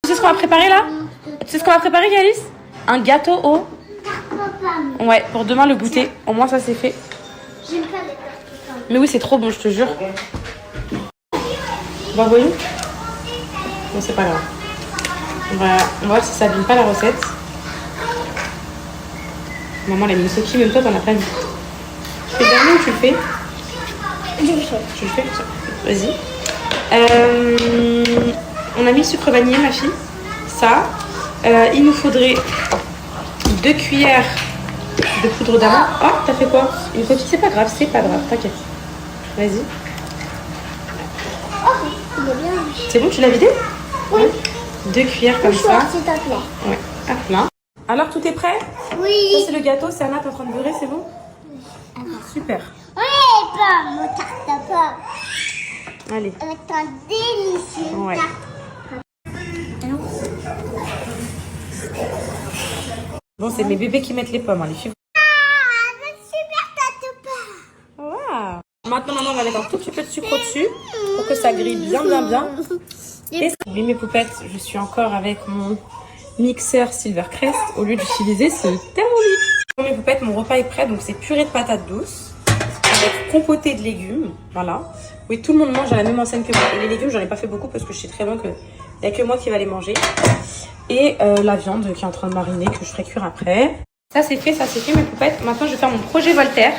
Tu sais ce qu'on va préparer là? Tu sais ce qu'on va préparer, Alice? Un gâteau au... Ouais, pour demain le goûter. Au moins ça c'est fait. J'aime pas les tartes. Mais oui, c'est trop bon, je te jure. Bon, voyons. Bon, c'est pas grave. On va voir si ça abîme pas la recette. Maman, elle a mis une coquille, même toi, t'en as pas mis. Tu fais le dernier ou tu le fais? Je le fais. Tu le fais? Vas-y. On a mis le sucre vanillé, ma fille. Ça. Il nous faudrait 2 cuillères de poudre d'amande. Oh, t'as fait quoi? Une coquille, c'est pas grave, t'inquiète. Vas-y. Oh, il est bien. C'est bon, tu l'as vidé? Oui. 2 cuillères comme ça. S'il te plaît. Ouais, à plein. Alors, tout est prêt? Oui. Ça, c'est le gâteau. C'est Anna, t'es en train de beurrer, c'est bon? Super. Oui, pomme, tarte de pomme. Allez. Avec un délicieux Ouais. tarte. Bon, c'est mes bébés qui mettent les pommes, hein, les filles. Ah, super tarte de pomme. Wow. Maintenant, maman, on va mettre un tout petit peu de sucre au-dessus pour que ça grille bien. Et oui, mes poupettes, je suis encore avec mon mixeur Silvercrest au lieu d'utiliser ce Thermomix. Mes poupettes, mon repas est prêt, donc c'est purée de patates douces avec compoté de légumes. Voilà. Oui, tout le monde mange à la même enseigne que moi. Et les légumes, j'en ai pas fait beaucoup parce que je sais très bien qu'il n'y a que moi qui va les manger. Et la viande qui est en train de mariner que je ferai cuire après. Ça c'est fait, mes poupettes. Maintenant, je vais faire mon projet Voltaire.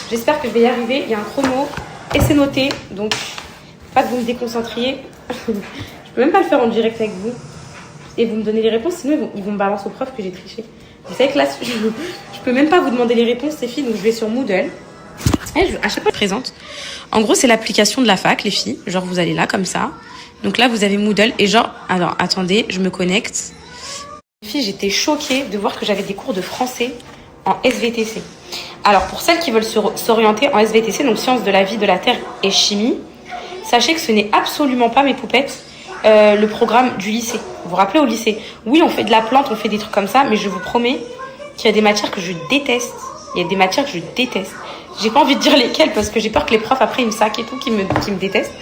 J'espère que je vais y arriver. Il y a un chrono et c'est noté. Donc, pas que vous me déconcentriez. Je peux même pas le faire en direct avec vous. Et vous me donnez les réponses, sinon ils vont me balancer aux profs que j'ai triché. Vous savez que là, je peux même pas vous demander les réponses, les filles. Donc, je vais sur Moodle. Et à chaque fois, je présente. En gros, c'est l'application de la fac, les filles. Genre, vous allez là, comme ça. Donc là, vous avez Moodle. Et genre, alors, attendez, je me connecte. Les filles, j'étais choquée de voir que j'avais des cours de français en SVTC. Alors, pour celles qui veulent s'orienter en SVTC, donc sciences de la vie, de la terre et chimie, sachez que ce n'est absolument pas, mes poupettes, le programme du lycée. Vous vous rappelez au lycée? Oui, on fait de la plante, on fait des trucs comme ça, mais je vous promets qu'il y a des matières que je déteste. Il y a des matières que je déteste. J'ai pas envie de dire lesquelles parce que j'ai peur que les profs après ils me saquent et tout, qui me détestent.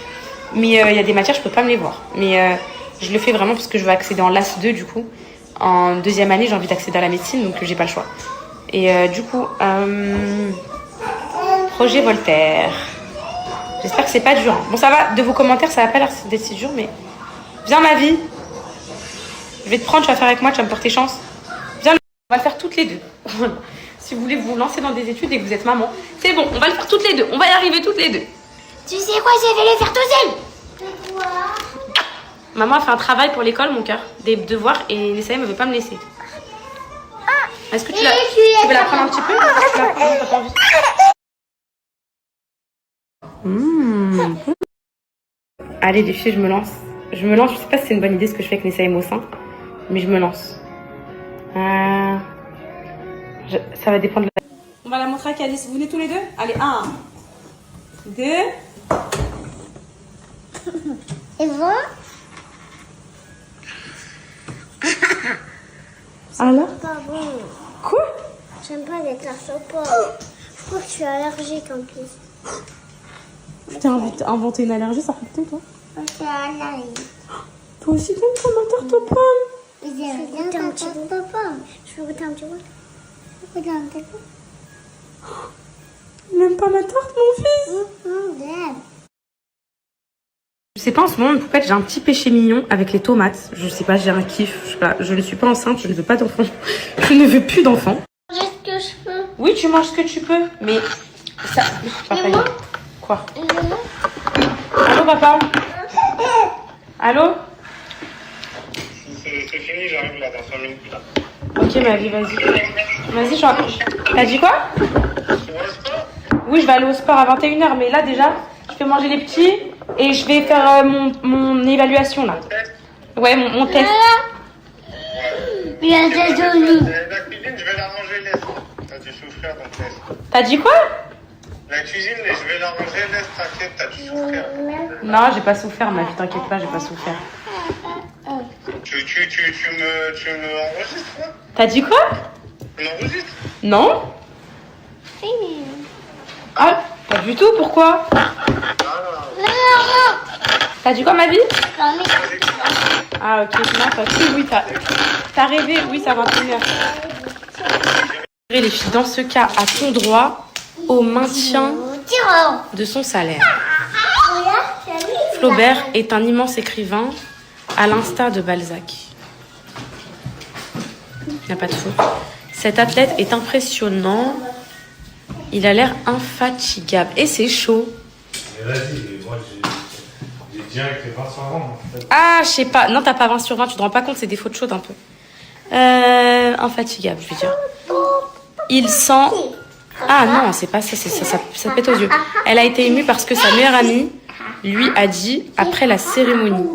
Mais il y a des matières, je peux pas me les voir. Mais je le fais vraiment parce que je veux accéder en LAS 2 du coup. En deuxième année, j'ai envie d'accéder à la médecine, donc j'ai pas le choix. Et du coup, projet Voltaire. J'espère que c'est pas dur. Bon, ça va, de vos commentaires, ça va pas l'air d'être si dur, mais... Viens, ma vie. Je vais te prendre, tu vas faire avec moi, tu vas me porter chance. Viens, on va le faire toutes les deux. Si vous voulez vous lancer dans des études et que vous êtes maman, c'est bon, on va le faire toutes les deux. On va y arriver toutes les deux. Tu sais quoi, je vais le faire tout seul. Quoi? Maman a fait un travail pour l'école, mon cœur. Des devoirs et Nessa ne veut pas me laisser. Est-ce que tu veux la prendre un petit peu? Tu la prends, t'as pas envie? Allez, les filles, je me lance. Je sais pas si c'est une bonne idée ce que je fais avec Nessa au sein, mais je me lance. Ça va dépendre de la... On va la montrer à Calice. Vous venez tous les deux? Allez, 1, 2... Et vous? Alors? Pas bon. Quoi? J'aime pas les tartes aux pommes. Je crois que je suis allergique en plus. Tu t'es inventé une allergie, ça fait toi? Je suis allergique. Toi aussi, t'aimes pas ma tarte aux pommes? Je vais goûter un petit peu. Je vais goûter un petit peu. Je vais goûter un petit peu. Il n'aime pas ma tarte, mon fils? Je sais pas, en ce moment, une poupette, j'ai un petit péché mignon avec les tomates. Je sais pas, j'ai un kiff. Je sais pas, je ne suis pas enceinte, je ne veux pas d'enfant. Je ne veux plus d'enfant. Manger ce que je peux. Oui, tu manges ce que tu peux, mais ça... Et moi? Quoi? Et moi? Allô, papa? Allô? C'est fini, j'arrive là dans 5 minutes là. Ok, ma vie, vas-y. Vas-y, je rapproche. T'as dit quoi? Tu vois le sport? Oui, je vais aller au sport à 21h, mais là, déjà, je fais manger les petits et je vais faire mon évaluation, là. Ouais, mon test. Il y a des olives. La cuisine, je vais la ranger, laisse. T'as dû souffrir, donc laisse. T'as dit quoi? La cuisine, je vais la ranger, laisse, t'inquiète, t'as dû souffrir. Non, j'ai pas souffert, ma vie, t'inquiète pas, j'ai pas souffert. Tu me enregistres, là? T'as dit quoi? Tu m'enregistres? Non? Ah, pas du tout, pourquoi? Ah, T'as T'as dit quoi, ma vie? Ah, ok, non, t'as cru, oui, t'as rêvé, oui, ça va tenir. Les filles, dans ce cas, a-t-on droit au maintien de son salaire? Flaubert est un immense écrivain, à l'instar de Balzac. Il n'y a pas de faute. Cet athlète est impressionnant. Il a l'air infatigable. Et c'est chaud. Mais vas-y, moi j'ai direct les 20 sur 20. En fait. Ah, je sais pas. Non, t'as pas 20 sur 20. Tu te rends pas compte, c'est des fautes chaudes un peu. Infatigable, je veux dire. Il sent... Ah non, c'est pas ça, ça pète aux yeux. Elle a été émue parce que sa meilleure amie lui a dit après la cérémonie.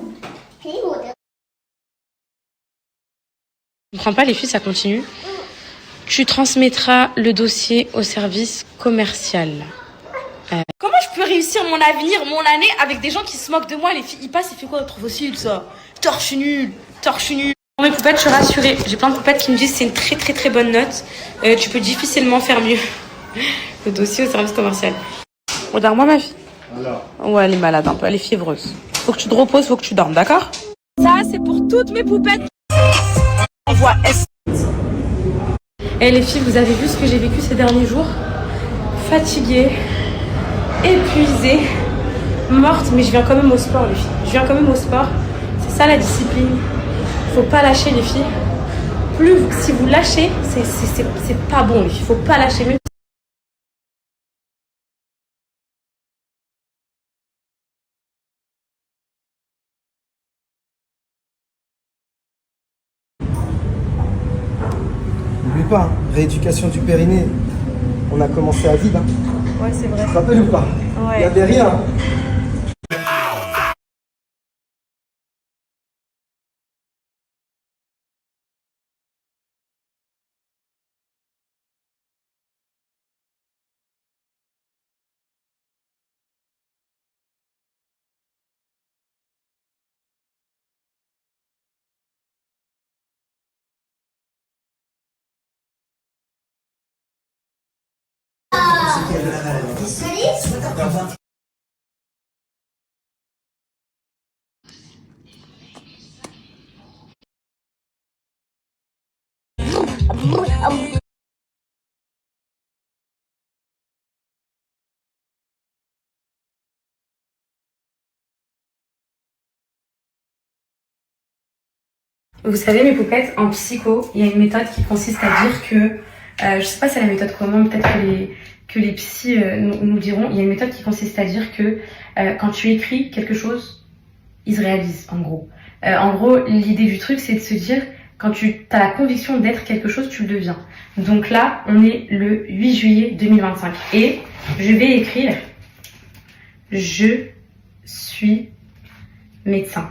Je comprends pas, les filles, ça continue. Tu transmettras le dossier au service commercial. Comment je peux réussir mon avenir, mon année avec des gens qui se moquent de moi? Les filles, ils passent, ils font quoi? Trop facile ça. Torche nul, torche nul. Pour mes poupettes, je suis rassurée. J'ai plein de poupettes qui me disent c'est une très très très bonne note. Tu peux difficilement faire mieux. Le dossier au service commercial. Regarde-moi ma fille. Alors. Ouais, elle est malade un peu, elle est fiévreuse. Faut que tu te reposes, faut que tu dormes, d'accord? Ça, c'est pour toutes mes poupettes. On voit S. Et les filles, vous avez vu ce que j'ai vécu ces derniers jours? Fatiguée, épuisée, morte, mais je viens quand même au sport, les filles. Je viens quand même au sport. C'est ça la discipline. Faut pas lâcher, les filles. Si vous lâchez, c'est pas bon, les filles. Faut pas lâcher. Même N'oublie pas, rééducation du périnée. On a commencé à vide. Hein. ouais, c'est vrai. Tu te rappelles ou pas? Ouais. Il n'y avait rien. Vous savez, mes poupettes, en psycho, il y a une méthode qui consiste à dire que, je sais pas si c'est la méthode comment, peut-être que les psys nous diront, il y a une méthode qui consiste à dire que quand tu écris quelque chose, il se réalise, en gros. En gros, l'idée du truc, c'est de se dire, quand tu as la conviction d'être quelque chose, tu le deviens. Donc là, on est le 8 juillet 2025. Et je vais écrire « Je suis médecin ».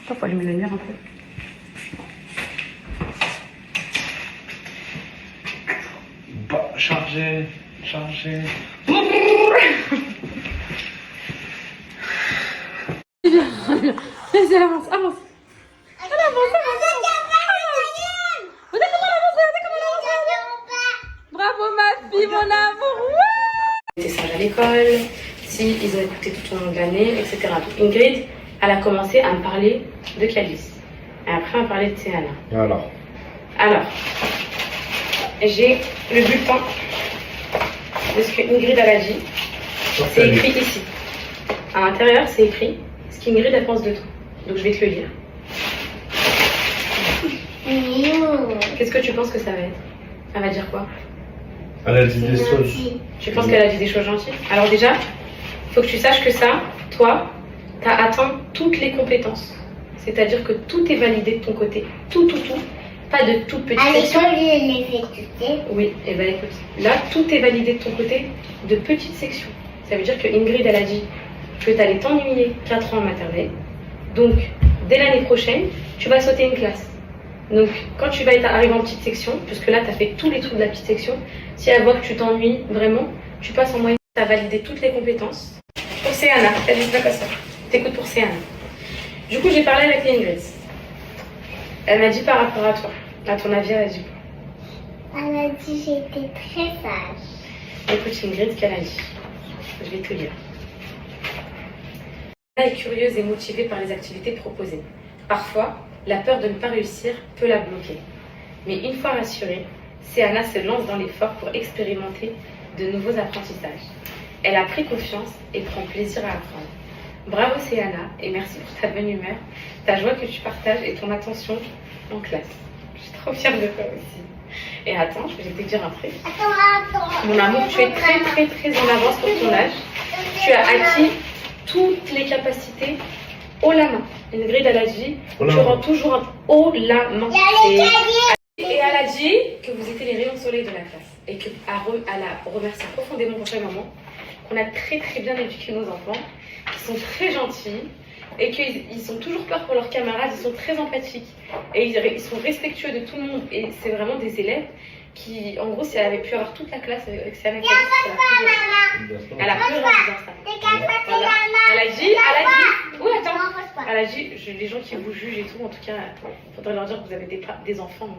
Il faut allumer la lumière un peu. Bah, chargé. Vas-y, avance. Elle avance. Regardez comment elle avance. Bravo ma fille, mon amour. Ils étaient sages à l'école, si ils ont écouté tout au long de l'année, etc. Donc Ingrid, elle a commencé à me parler de Calice. Et après, à me parler de Théana. Alors, j'ai le bulletin de ce que Ingrid elle a dit. C'est écrit ici. À l'intérieur, c'est écrit ce qu'Ingrid elle pense de toi. Donc je vais te le lire. Qu'est-ce que tu penses que ça va être? Elle va dire quoi? Elle a dit des choses. Tu penses qu'elle a dit des choses gentilles? Alors déjà, il faut que tu saches que ça, toi, tu as atteint toutes les compétences. C'est-à-dire que tout est validé de ton côté. Tout. Pas de toute petite section. À l'école, je l'ai fait, tu sais. Oui, et ben écoute, là, tout est validé de ton côté de petites sections. Ça veut dire que Ingrid, elle a dit que tu allais t'ennuyer 4 ans en maternelle. Donc, dès l'année prochaine, tu vas sauter une classe. Donc, quand tu vas être arrivé en petite section, puisque là, tu as fait tous les trucs de la petite section, si elle voit que tu t'ennuies vraiment, tu passes en moyenne. Tu as validé toutes les compétences. Pour Céana, t'as dit pas comme ça. T'écoutes pour Céana. Du coup, j'ai parlé avec Ingrid. Elle m'a dit par rapport à toi. À ton avis, elle a dit quoi? Elle a dit que j'étais très sage. Écoute Ingrid, ce qu'elle a dit. Je vais te lire. Anna est curieuse et motivée par les activités proposées. Parfois, la peur de ne pas réussir peut la bloquer. Mais une fois rassurée, Céana se lance dans l'effort pour expérimenter de nouveaux apprentissages. Elle a pris confiance et prend plaisir à apprendre. Bravo Céana et merci pour ta bonne humeur, ta joie que tu partages et ton attention en classe. Je suis trop fière de toi aussi. Et attends, je vais te dire un truc. Attends. Mon amour, tu es très très très en avance pour ton âge. Tu as acquis toutes les capacités haut la main. Ingrid, elle a dit, tu rends toujours haut la main. Et elle a dit que vous étiez les rayons de soleil de la classe. Et qu'elle a remercié profondément pour sa maman, qu'on a très très bien éduqué nos enfants, qui sont très gentils, et qu'ils ont toujours peur pour leurs camarades, ils sont très empathiques, et ils sont respectueux de tout le monde. Et c'est vraiment des élèves qui, en gros, si elle avait pu avoir toute la classe avec ses amis, elle a pleuré en disant ça. Voilà. Elle a dit, oui, attends, elle a dit, les gens qui vous jugent et tout, en tout cas, il faudrait leur dire que vous avez des enfants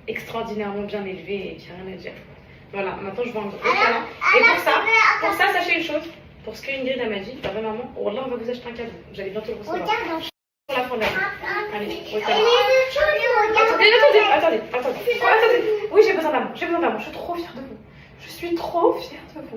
extraordinairement bien élevés et qu'il n'y a rien à dire. Voilà, maintenant je vois un gros câlin. Et pour ça, sachez une chose, pour ce que Ingrid m'a dit, ta vraie maman, oh là, on va vous acheter un cadeau. Vous allez bientôt le recevoir. Pour la fin de l'année. Allez, attendez. Oh, attendez. Oui, j'ai besoin d'amour, je suis trop fière de vous. Je suis trop fière de vous.